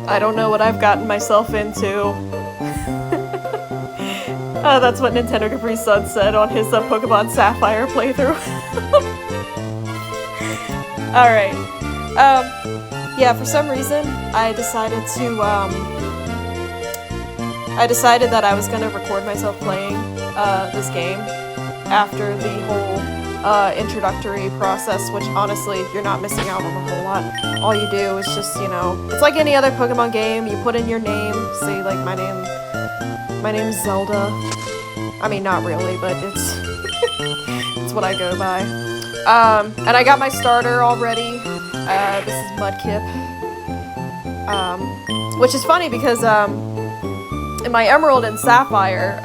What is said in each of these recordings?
I don't know what I've gotten myself into. That's what Nintendo Capri Sun said on his Pokemon Sapphire playthrough. Alright. Yeah, for some reason, I decided that I was gonna record myself playing this game after the whole introductory process, which honestly, you're not missing out on a whole lot. All you do is just, you know, it's like any other Pokemon game, you put in your name, say like my name's Zelda. I mean, not really, but it's it's what I go by. And I got my starter already. This is Mudkip. Which is funny because in my Emerald and Sapphire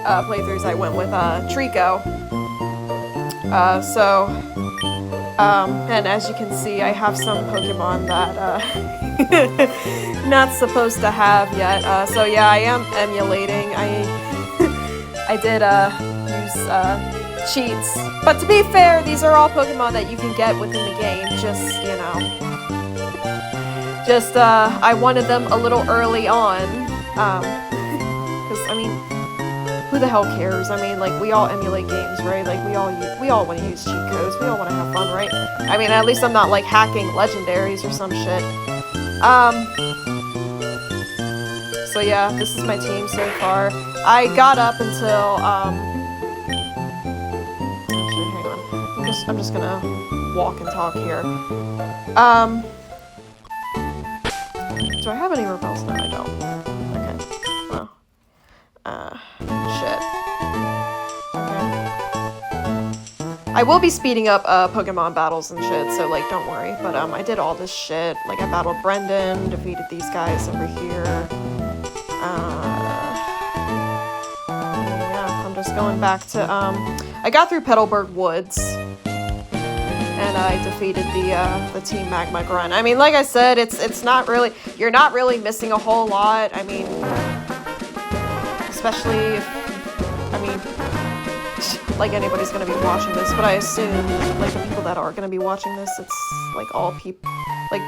playthroughs, I went with Trico. And as you can see, I have some Pokemon that not supposed to have yet. So yeah, I am emulating. I did use cheats, but to be fair, these are all Pokemon that you can get within the game. Just, you know, I wanted them a little early on, because I mean, who the hell cares? I mean, like, we all emulate games, right? Like, we all want to use cheat codes. We all want to have fun, right? I mean, at least I'm not like hacking legendaries or some shit. So yeah, this is my team so far. I got up until actually, hang on. I'm just gonna walk and talk here. Do I have any repels? No, I don't. Okay. Well. Shit. Okay. I will be speeding up Pokemon battles and shit, so like don't worry. But I did all this shit. Like I battled Brendan, defeated these guys over here. Yeah, I'm just going back to I got through Petalburg Woods. And I defeated the Team Magma Grunt. I mean, like I said, it's not really, you're not really missing a whole lot. I mean, especially if, I mean, like anybody's gonna be watching this, but I assume like the people that are gonna be watching this, it's like all people, like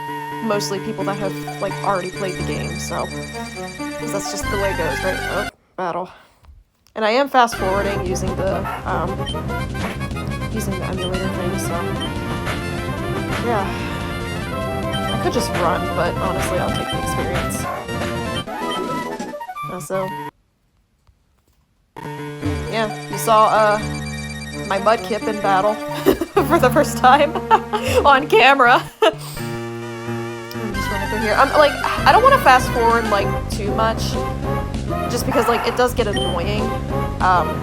mostly people that have like already played the game. So, because that's just the way it goes, right? Oh, battle. And I am fast forwarding using the emulator thing, so yeah. I could just run, but honestly, I'll take the experience. So yeah, you saw my Mudkip in battle for the first time on camera. I'm just running through here. I'm like, I don't want to fast forward like too much, just because like it does get annoying. Hang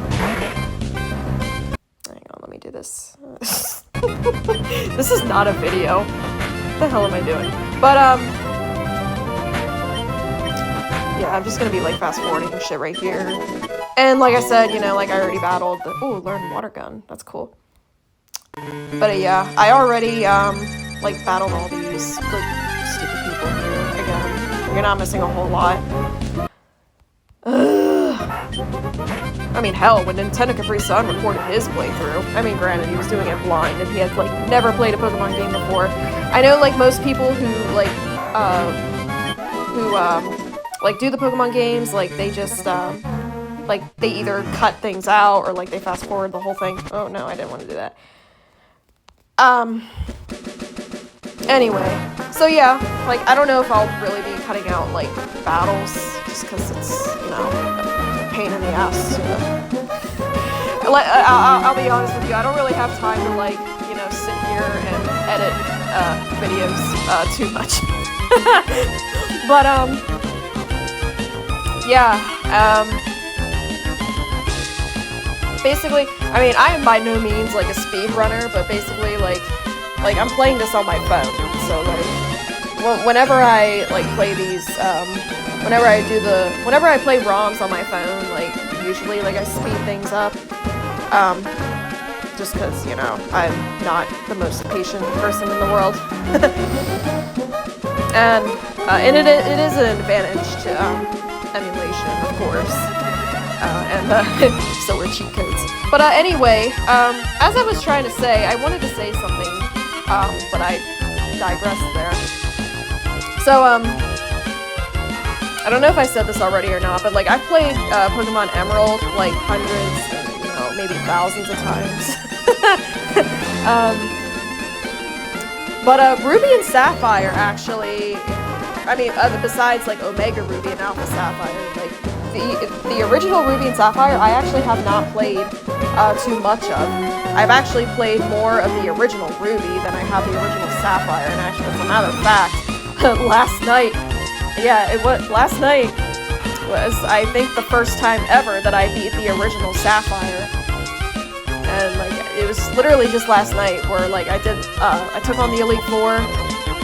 on, let me do this. This is not a video. What the hell am I doing? But yeah, I'm just gonna be like fast forwarding shit right here. And like I said, you know, like I already battled the learn water gun. That's cool. But yeah, I already like battled all these like stupid people here. Again, you're not missing a whole lot. I mean, hell, when Nintendo Capri Sun recorded his playthrough, I mean, granted, he was doing it blind, and he had, like, never played a Pokemon game before. I know, like, most people who, like, do the Pokemon games, like, they just, like, they either cut things out, or, like, they fast forward the whole thing. Oh, no, I didn't want to do that. Anyway, so yeah, like, I don't know if I'll really be cutting out, like, battles, just because it's, you know, a pain in the ass, you know. I'll be honest with you, I don't really have time to, like, you know, sit here and edit, videos, too much. But, yeah, basically, I mean, I am by no means, like, a speedrunner, but basically, like, I'm playing this on my phone, so, like, whenever I, like, play these, whenever I play ROMs on my phone, like, usually, like, I speed things up, just because, you know, I'm not the most patient person in the world. And it is an advantage to, emulation, of course, and so we're cheat codes. But, anyway, as I was trying to say, I wanted to say something, but I digressed there. So, I don't know if I said this already or not, but like I've played Pokemon Emerald like hundreds, and, you know, maybe thousands of times. But Ruby and Sapphire actually, I mean, besides like Omega Ruby and Alpha Sapphire, like the original Ruby and Sapphire, I actually have not played too much of. I've actually played more of the original Ruby than I have the original Sapphire, and actually, as a matter of fact, last night was, I think, the first time ever that I beat the original Sapphire. And like, it was literally just last night where like I took on the Elite Four,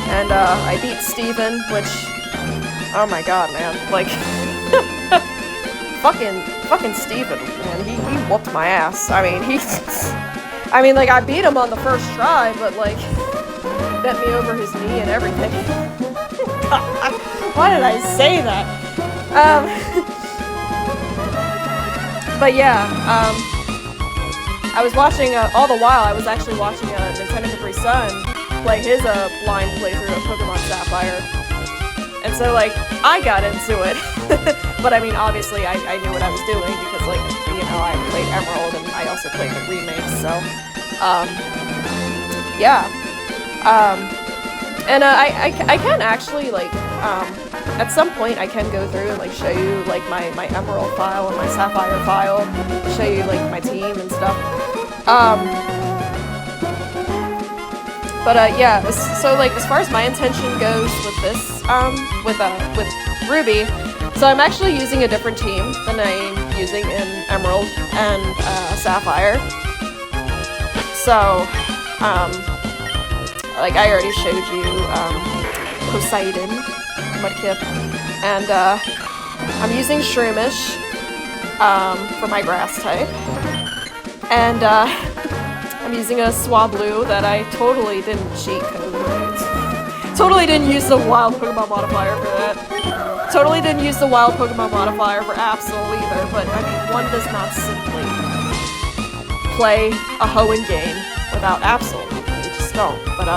and I beat Steven, which, oh my god, man, like, fucking Steven, man, he whooped my ass. I mean, like, I beat him on the first try, but like, bent me over his knee and everything. God, why did I say that? But yeah, I was watching, all the while I was actually watching Nintendo Capri Sun play his blind playthrough of Pokemon Sapphire. And so, like, I got into it. But I mean, obviously, I knew what I was doing because, like, you know, I played Emerald and I also played the remakes, so, yeah. And I can actually, like, at some point I can go through and, like, show you, like, my Emerald file and my Sapphire file, show you, like, my team and stuff. But yeah, so, like, as far as my intention goes with this, with Ruby, so I'm actually using a different team than I'm using in Emerald and, Sapphire. So, like, I already showed you, Poseidon, Mudkip, and, I'm using Shroomish, for my grass type, and, I'm using a Swablu that I totally didn't cheat code. Totally didn't use the wild Pokemon modifier for that. Totally didn't use the wild Pokemon modifier for Absol either, but I mean, one does not simply play a Hoenn game without Absol. You just don't. But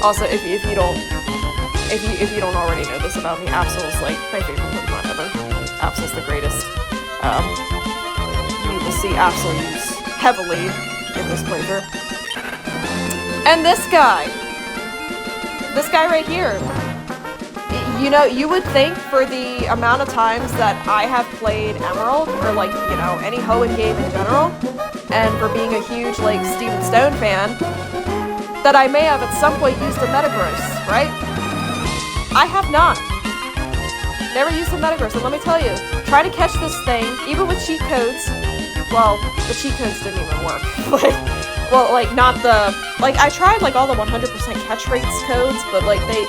also if you don't already know this about me, Absol is like my favorite Pokemon ever. Absol's the greatest. You will see Absol used heavily in this playthrough. And this guy right here, you know, you would think for the amount of times that I have played Emerald, or like, you know, any Hoenn game in general, and for being a huge, like, Steven Stone fan, that I may have at some point used a Metagross, right? I have not. Never used a Metagross, and let me tell you, try to catch this thing, even with cheat codes. Well, the cheat codes didn't even work. Well, like, not the, like, I tried, like, all the 100% catch rates codes, but, like, they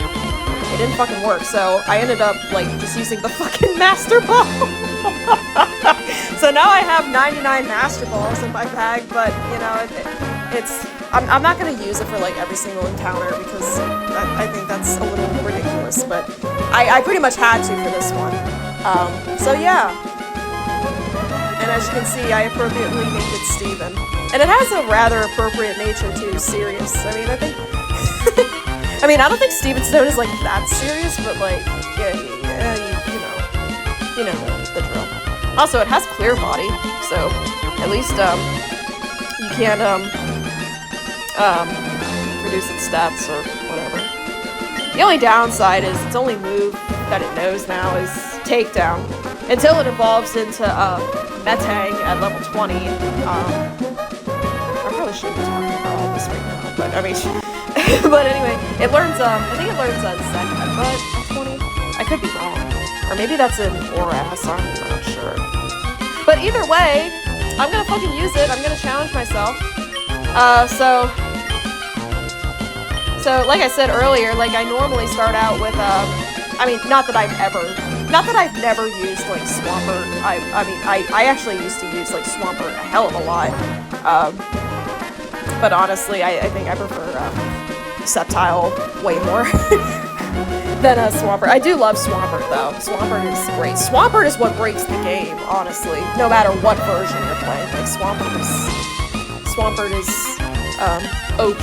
didn't fucking work, so I ended up, like, just using the fucking Master Ball. So now I have 99 Master Balls in my bag, but, you know, I'm not gonna use it for, like, every single encounter, because I think that's a little ridiculous, but I pretty much had to for this one. So yeah. And as you can see, I appropriately named it Steven. And it has a rather appropriate nature, too, serious. I mean, I think... I mean, I don't think Steven Stone is, like, that serious, but, like, yeah, you know the drill. Also, it has clear body, so at least, you can't, reduce its stats or whatever. The only downside is its only move that it knows now is Takedown. Until it evolves into, Metang at level 20, I probably shouldn't be talking about all this right now, but, I mean, but anyway, it learns, I think it learns, Zen Headbutt at 20? I could be wrong. Or maybe that's an Oras, I'm not sure. But either way, I'm gonna fucking use it, I'm gonna challenge myself. So, like I said earlier, like, I normally start out with, I mean, not that I've never used, like, Swampert. I actually used to use, like, Swampert a hell of a lot. But honestly, I think I prefer, Sceptile way more than Swampert. I do love Swampert, though. Swampert is great. Swampert is what breaks the game, honestly. No matter what version you're playing. Like, Swampert is, OP.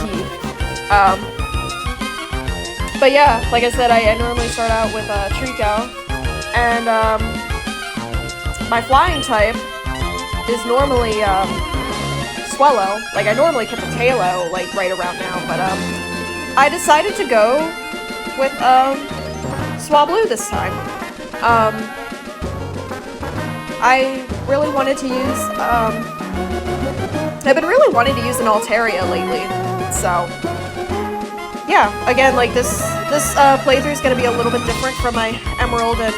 But But yeah, like I said, I normally start out with Trico, and my flying type is normally Swellow. Like I normally keep a Tailo like right around now, but I decided to go with Swablu this time. I really wanted to use I've been really wanting to use an Altaria lately, so yeah. Again, like this playthrough is going to be a little bit different from my Emerald and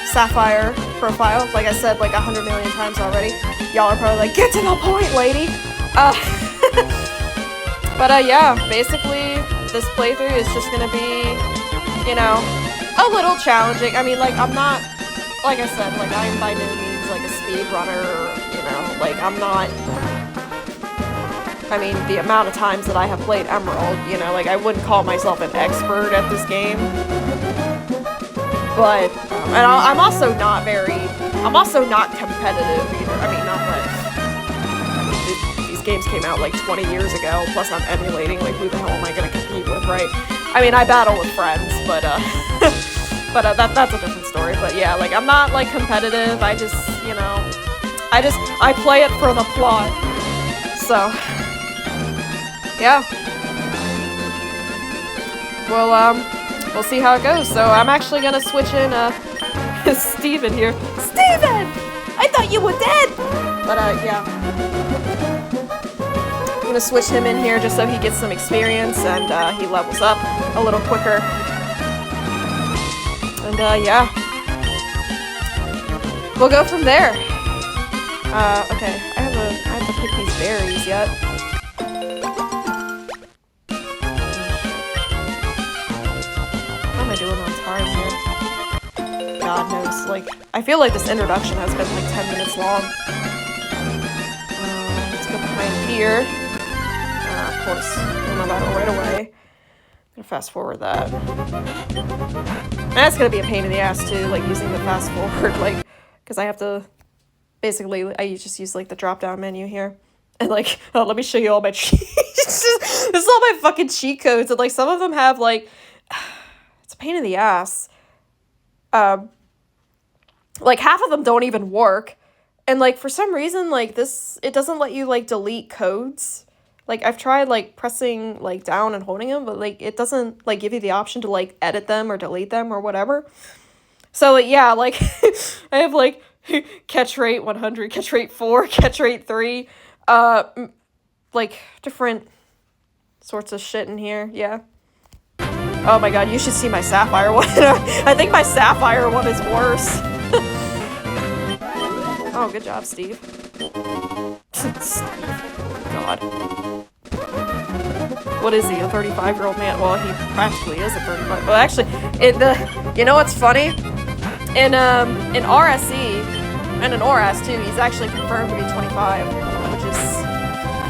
Sapphire profile. Like I said like 100 million times already. Y'all are probably like, get to the point, lady. But yeah, basically this playthrough is just going to be, you know, a little challenging. I mean, like I'm not, like I said, like I'm by no means like a speed runner, you know, like I'm not. I mean, the amount of times that I have played Emerald, you know, like I wouldn't call myself an expert at this game. But, and I'm also not competitive either. I mean, not that, I mean, these games came out like 20 years ago, plus I'm emulating, like who the hell am I going to compete with, right? I mean, I battle with friends, but, that's a different story. But yeah, like I'm not like competitive, I just, you know, I play it for the plot. So, yeah. We'll see how it goes. So I'm actually gonna switch in Steven here. Steven! I thought you were dead! But yeah. I'm gonna switch him in here just so he gets some experience and he levels up a little quicker. And yeah. We'll go from there. Okay, I have to pick these berries yet. Doing on time here. God knows, like, I feel like this introduction has been like 10 minutes long. Let's go behind here. Of course, I'm not battle right away. I'm gonna fast forward that. And that's gonna be a pain in the ass too, like using the fast forward, like, because I have to, basically, I just use like the drop down menu here. And like, oh, let me show you all my cheats. This is all my fucking cheat codes, and like some of them have like, it's a pain in the ass. Like half of them don't even work. And like for some reason like this, it doesn't let you like delete codes. Like I've tried like pressing like down and holding them, but like it doesn't like give you the option to like edit them or delete them or whatever. So like, yeah, like I have like catch rate 100, catch rate 4, catch rate 3, like different sorts of shit in here. Yeah. Oh my god, you should see my Sapphire one. I think my Sapphire one is worse. Oh, good job, Steve. God. What is he, a 35-year-old man? Well, he practically is a 35. Well, actually, you know what's funny? In RSE, and in ORAS too, he's actually confirmed to be 25, which is,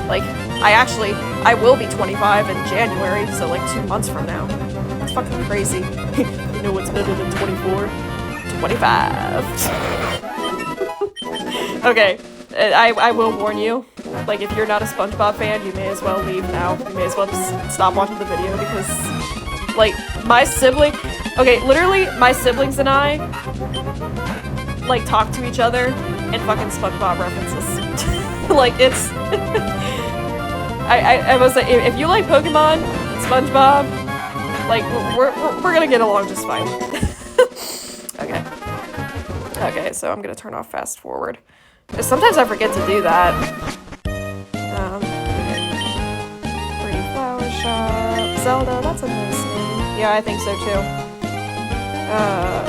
like, I will be 25 in January, so like 2 months from now. It's fucking crazy. You know what's better than 24? 25. Okay, I will warn you. Like, if you're not a SpongeBob fan, you may as well leave now. You may as well just stop watching the video because, like, my sibling... Okay, literally, my siblings and I, like, talk to each other in fucking SpongeBob references. Like, it's... I was like, if you like Pokemon, SpongeBob, like, we're gonna get along just fine. Okay. Okay, so I'm gonna turn off fast forward. Sometimes I forget to do that. Pretty Flower Shop. Zelda, that's a nice name. Yeah, I think so too.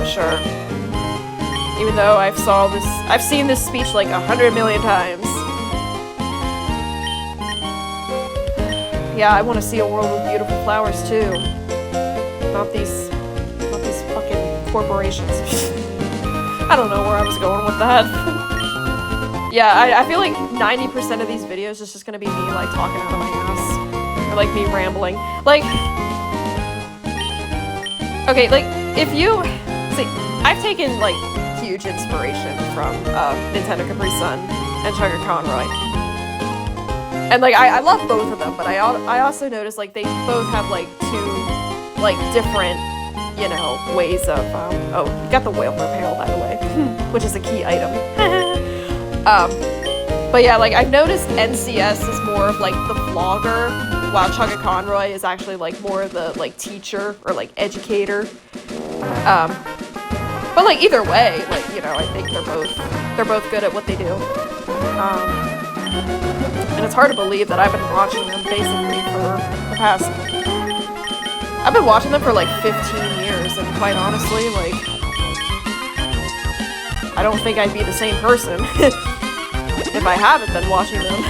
Sure. Even though I've seen this speech like 100 million times. Yeah, I want to see a world with beautiful flowers too. Not these fucking corporations. I don't know where I was going with that. Yeah, I feel like 90% of these videos is just gonna be me like talking out of my ass. Or like me rambling. Like, okay, like if you see, I've taken like huge inspiration from Nintendo Capri Sun and Sugar Conroy. And like I love both of them, but I also noticed like they both have like two like different, you know, ways of, oh, you got the whale repel, by the way, which is a key item. But yeah, like I've noticed NCS is more of like the vlogger, while Chugga Conroy is actually like more of the like teacher or like educator. But like either way, like, you know, I think they're both good at what they do. And it's hard to believe that I've been watching them basically for the past, I've been watching them for like 15 years, and quite honestly, like, I don't think I'd be the same person if I haven't been watching them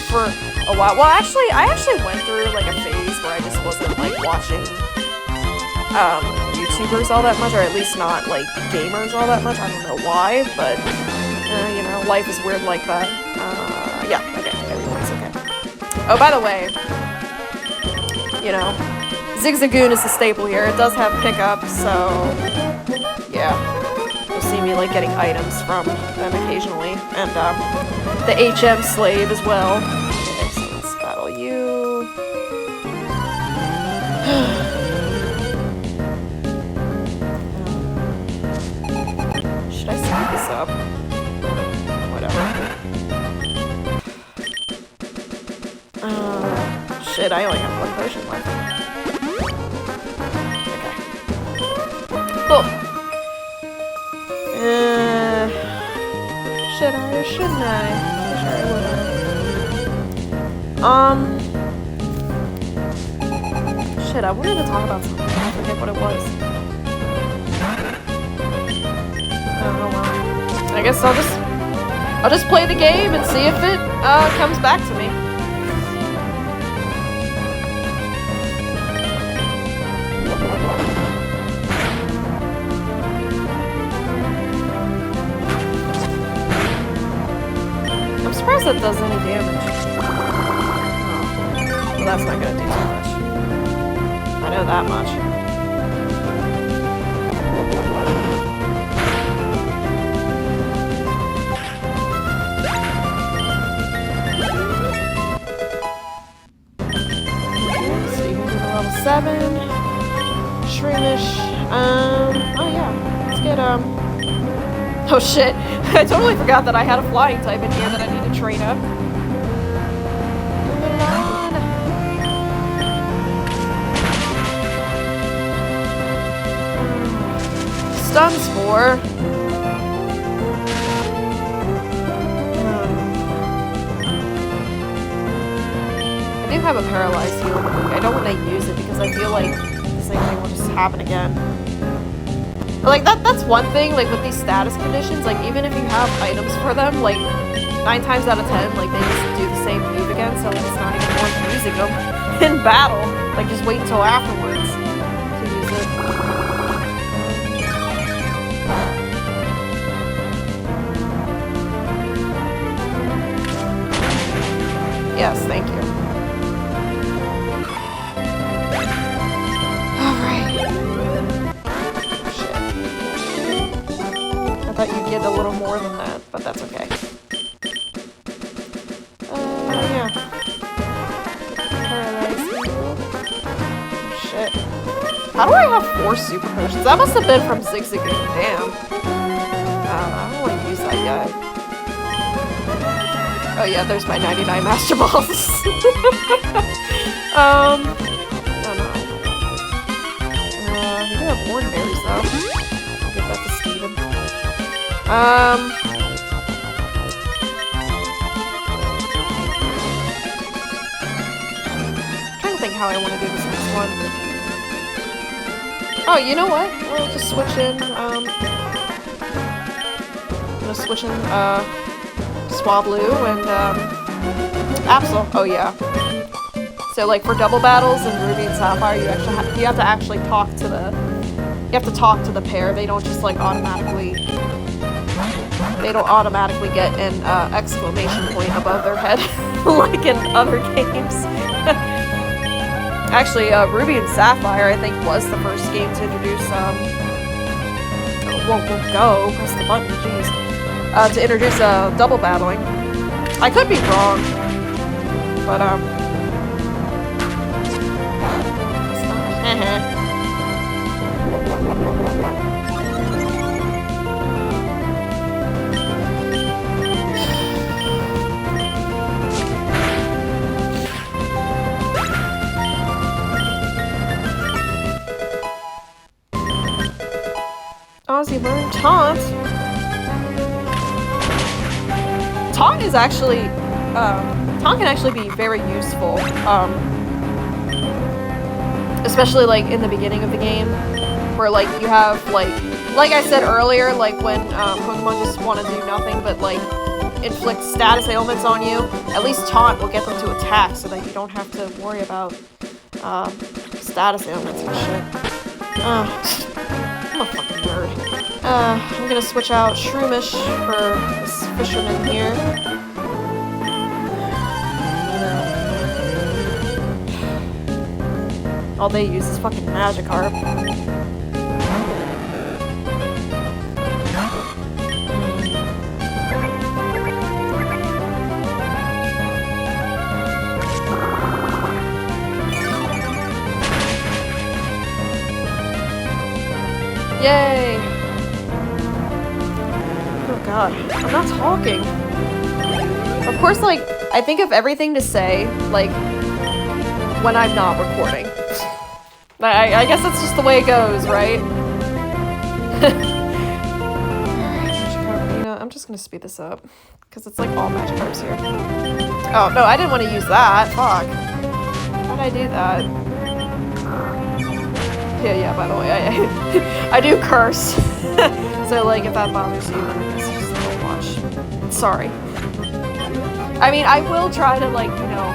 for a while. Well, actually, I actually went through like a phase where I just wasn't like watching YouTubers all that much, or at least not like gamers all that much. I don't know why, but you know, life is weird like that. Yeah, okay, everything's okay. Oh, by the way, you know, Zigzagoon is the staple here. It does have pickup, so yeah. You'll see me like getting items from them occasionally, and the HM slave as well. Okay, so let's battle you. Should I speed this up? Whatever. Shit, I only have one potion left. Okay. Cool. Should I or shouldn't I? Sure, I would. Shit, I wanted to talk about something. I forget what it was. Oh well. I guess I'll just play the game and see if it comes back to me. I'm surprised that does any damage. Oh. Well, that's not gonna do too much. I know that much. So you can go to level 7. Shroomish. Oh yeah. Let's get oh shit. I totally forgot that I had a flying type in here that I need to train up. Moving on. Stun Spore. I do have a paralyzed heal, but I don't want to use it because I feel like the same thing will just happen again. Like, that's one thing, like, with these status conditions, like, even if you have items for them, like, 9 times out of 10, like, they just do the same move again, so it's not even worth using them in battle. Like, just wait until afterwards to use it. Yes, thank you. I thought you'd get a little more than that, but that's okay. Yeah. Paralyzed. Shit. How do I have 4 super potions? That must have been from Zigzagoon. Damn. I don't want to use that yet. Oh yeah, there's my 99 Master Balls. Oh no. We do have more berries though. I'll give that to Steven. I'm trying to think how I want to do this next one. Oh, you know what? We'll just switch in, I'm gonna switch in, Swablu and, Absol. Oh, yeah. So, like, for double battles in Ruby and Sapphire, you have to actually talk to the, pair. They don't just, like, automatically get an exclamation point above their head like in other games. Actually, Ruby and Sapphire, I think, was the first game to introduce, we'll go, press the button, jeez, to introduce, double battling. I could be wrong, but, it's not. Ozzy learned Taunt. Taunt is actually, Taunt can actually be very useful, especially like in the beginning of the game, where like you have like I said earlier, like when Pokemon just want to do nothing but like inflict status ailments on you, at least Taunt will get them to attack so that you don't have to worry about status ailments and shit. I'm a fucking nerd. I'm gonna switch out Shroomish for this fisherman here. All they use is fucking Magikarp. Yay! Oh god, I'm not talking. Of course, like, I think of everything to say, like, when I'm not recording. I guess that's just the way it goes, right? You know, I'm just gonna speed this up, because it's like all Magikarps here. Oh, no, I didn't want to use that. Fuck. Why'd I do that? Yeah, by the way, I do curse. So, like, if that bothers you, then I guess just don't watch. Sorry. I mean, I will try to, like, you know,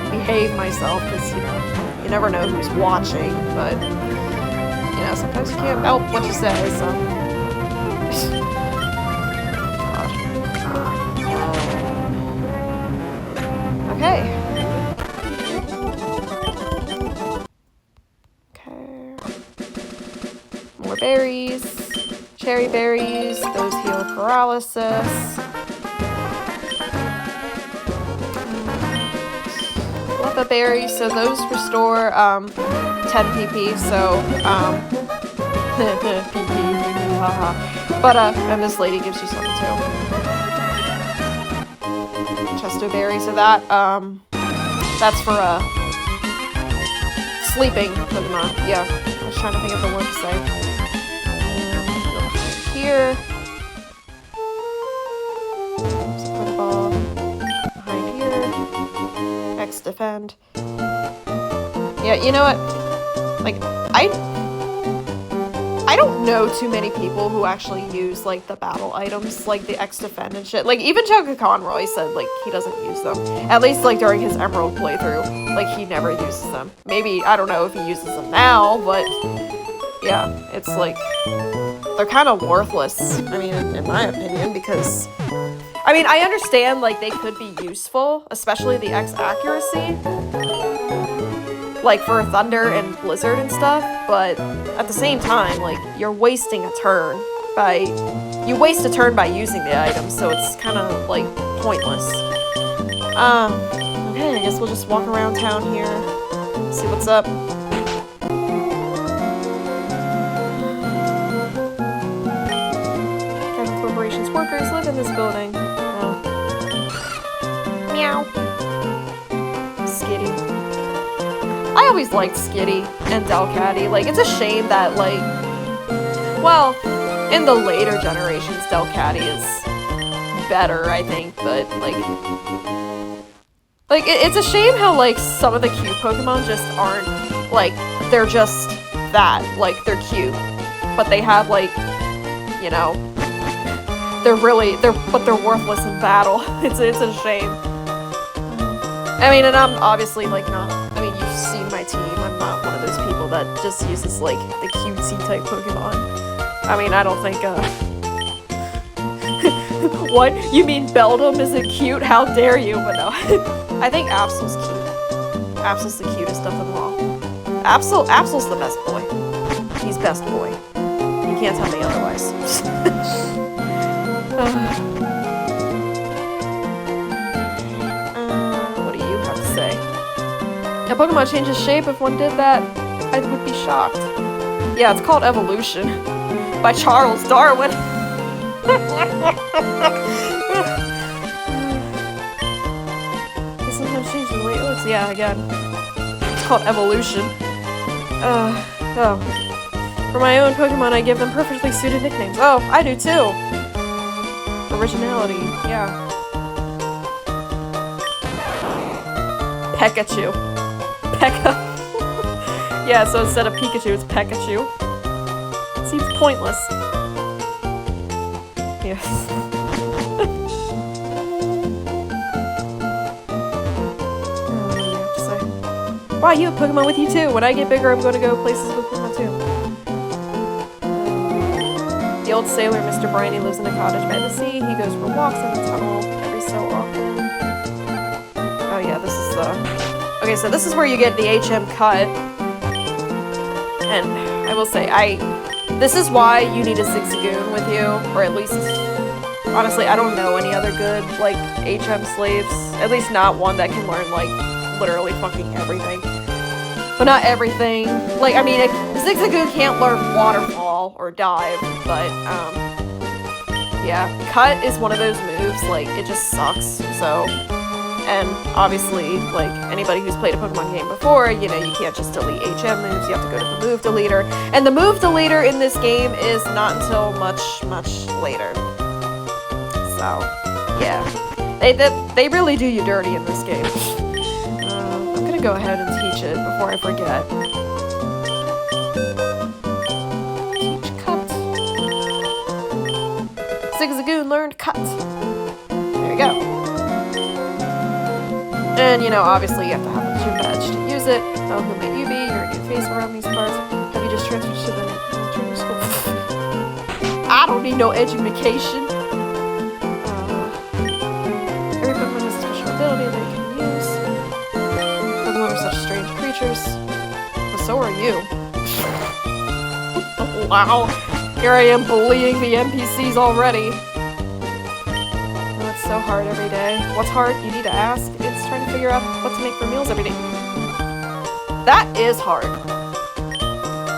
behave myself, because, you know, you never know who's watching, but, you know, sometimes you can't help what you say, so. God. Okay. More berries, cherry berries, those heal paralysis. Lepa berries, so those restore 10 PP, so PP, haha. But and this lady gives you something too. Chesto berry, so that that's for sleeping Pokemon. Yeah, I was trying to think of the word to say. Here. Put a ball behind here. X defend. Yeah, you know what? Like, I don't know too many people who actually use, like, the battle items, like the X defend and shit. Like, even Chaka Conroy said, like, he doesn't use them. At least, like, during his Emerald playthrough. Like, he never uses them. Maybe, I don't know if he uses them now, but yeah, it's like, they're kind of worthless, I mean, in my opinion, because, I mean, I understand, like, they could be useful, especially the X accuracy, like, for Thunder and Blizzard and stuff, but at the same time, like, you're wasting a turn by, you waste a turn by using the items, so it's kind of, like, pointless. Okay, I guess we'll just walk around town here, see what's up. Corporation's workers live in this building. Oh. Meow. Skitty. I always liked Skitty and Delcatty. Like, it's a shame that, like, well, in the later generations, Delcatty is better, I think, but, like, it's a shame how, like, some of the cute Pokemon just aren't, like, they're just that. Like, they're cute, but they have, like, you know, they're worthless in battle. It's a shame. I mean, and I'm obviously, like, not, I mean, you've seen my team. I'm not one of those people that just uses, like, the cutesy type Pokemon. I mean, I don't think, what? You mean Beldum isn't cute? How dare you? But no. I think Absol's cute. Absol's the cutest of them all. Absol's the best boy. He's best boy. You can't tell me otherwise. What do you have to say? A Pokemon changes shape. If one did that, I would be shocked. Yeah, it's called Evolution by Charles Darwin. They sometimes change the way it looks. Yeah, again. It's called Evolution. Oh. For my own Pokemon, I give them perfectly suited nicknames. Oh, I do too! Originality, yeah. Pikachu. Pekka. Yeah, so instead of Pikachu, it's Pikachu. It seems pointless. Yes. Wow, you have Pokemon with you too. When I get bigger, I'm going to go places with Pokemon too. The old sailor, Mr. Briny, lives in a cottage by the sea. He goes for walks in the tunnel every so often. Oh yeah, this is the... Okay, so this is where you get the HM cut. And I will say, this is why you need a Zigzagoon with you, or at least... Honestly, I don't know any other good, like, HM slaves. At least not one that can learn, like, literally fucking everything. But not everything. Like, I mean, Zigzagoon can't learn Waterfall or Dive, but, yeah. Cut is one of those moves, like, it just sucks, so... And, obviously, like, anybody who's played a Pokemon game before, you know, you can't just delete HM moves, you have to go to the move deleter. And the move deleter in this game is not until much, much later. So, yeah. They really do you dirty in this game. I'm gonna go ahead and teach it before I forget. Teach cut. Zigzagoon learned cut. There you go. And, you know, obviously you have to have a gym badge to use it. Oh, who might you be? You're a new face around these parts. Have you just transferred to the junior school? I don't need no education. Every Pokemon has a special ability they can use. Pokemon are such strange creatures. But so are you. Wow. Here I am bullying the NPCs already. Oh, it's so hard every day. What's hard? You need to ask. It's trying to figure out what to make for meals every day. That is hard.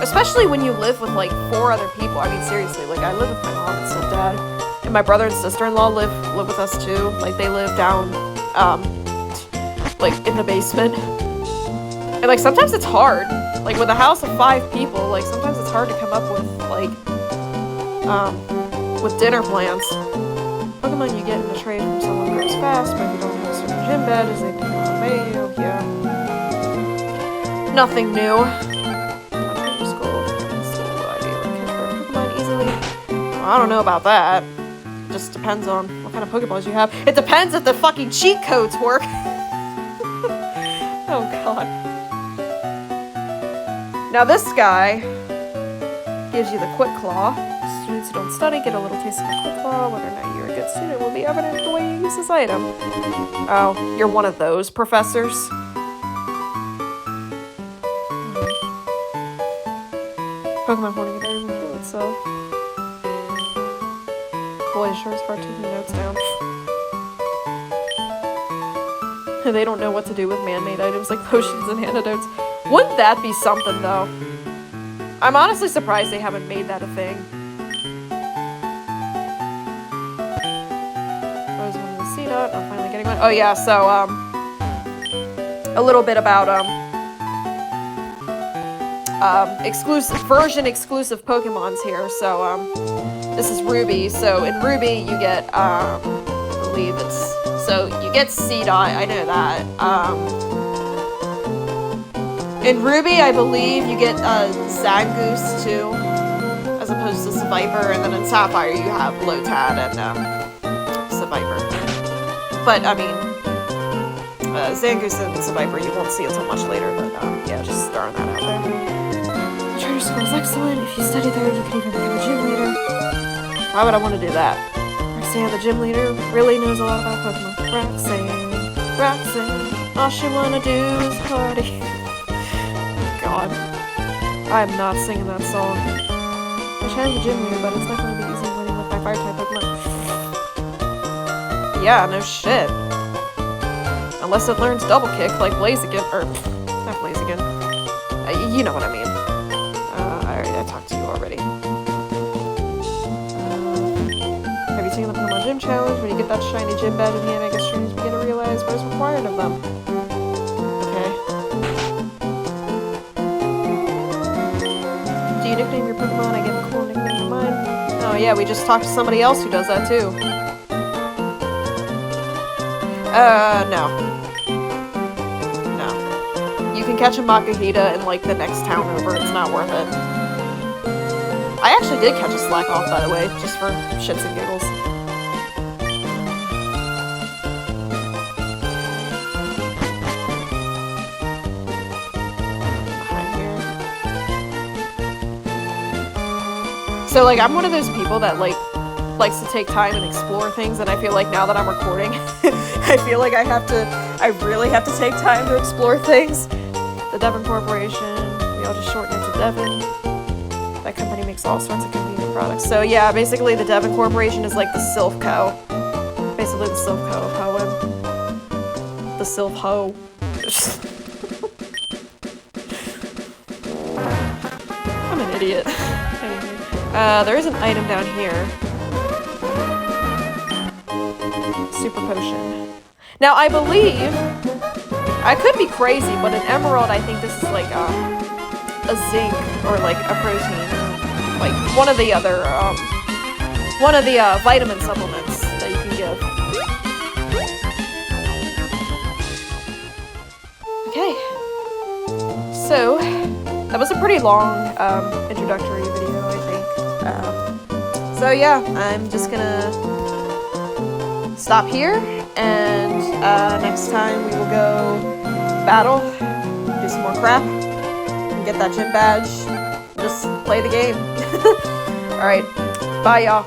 Especially when you live with, like, 4 other people. I mean, seriously, like, I live with my mom and stepdad. And my brother and sister-in-law live with us too. Like, they live down, like, in the basement. And, like, sometimes it's hard. Like, with a house of 5 people, like, sometimes it's hard to come up with, like, with dinner plans. Pokemon you get in a trade from someone grows fast, but if you don't have a certain gym bed, is they do not obey you. Yeah. Nothing new. I don't know about that. Just depends on what kind of Pokeballs you have. It depends if the fucking cheat codes work. Oh god. Now this guy gives you the Quick Claw. Students who don't study get a little taste of the Quick Claw. Whether or not you're a good student will be evident in the way you use this item. Oh, you're one of those professors? Pokemon holding it everyone kill itself. Boy, it sure is hard taking notes down. They don't know what to do with man-made items like potions and antidotes. Wouldn't that be something, though? I'm honestly surprised they haven't made that a thing. I was wanting to see that. I'm finally getting one. Oh yeah, so, a little bit about, exclusive Pokemons here. So, this is Ruby. So in Ruby you get, I believe it's, so you get Seedot, I know that. In Ruby, I believe you get Zangoose too, as opposed to Seviper, and then in Sapphire you have Lotad and Seviper. But I mean, Zangoose and Seviper you won't see until much later, but yeah, just throwing that out there. The charter school is excellent. If you study there, you can even become a gym leader. Why would I want to do that? Roxanne, the gym leader, really knows a lot about Pokemon. Roxanne, all she wanna do is party. God, I am not singing that song. I tried the gym leader, but it's not gonna be easy winning with my fire-type Pokemon. Yeah, no shit. Unless it learns Double Kick like Blaziken, or not Blaziken. You know what I mean. I talked to you already. Have you taken the Pokemon Gym Challenge? When you get that shiny gym badge in hand, I guess trainers begin to realize what is required of them. Okay. Do you you nickname your Pokemon, I give a cool nickname to mine. Oh yeah, we just talked to somebody else who does that too. No. No. You can catch a Makuhita in, like, the next town over. It's not worth it. I actually did catch a Slakoth, by the way, just for shits and giggles. So, like, I'm one of those people that, like, likes to take time and explore things, and I feel like now that I'm recording, I feel like I really have to take time to explore things. The Devon Corporation, we all just shorten it to Devon. That company makes all sorts of convenient products. So yeah, basically the Devon Corporation is like the Sylph Co. Basically the Sylph Co. of Hoenn. The Sylph Ho. I'm an idiot. There is an item down here. Super potion. Now I believe, I could be crazy, but an emerald, I think this is like a zinc or like a protein, like one of the other vitamin supplements that you can give. Okay, so that was a pretty long introductory video, I think. So yeah, I'm just gonna stop here, and next time we will go battle, do some more crap, and get that gym badge, just play the game. Alright, bye y'all.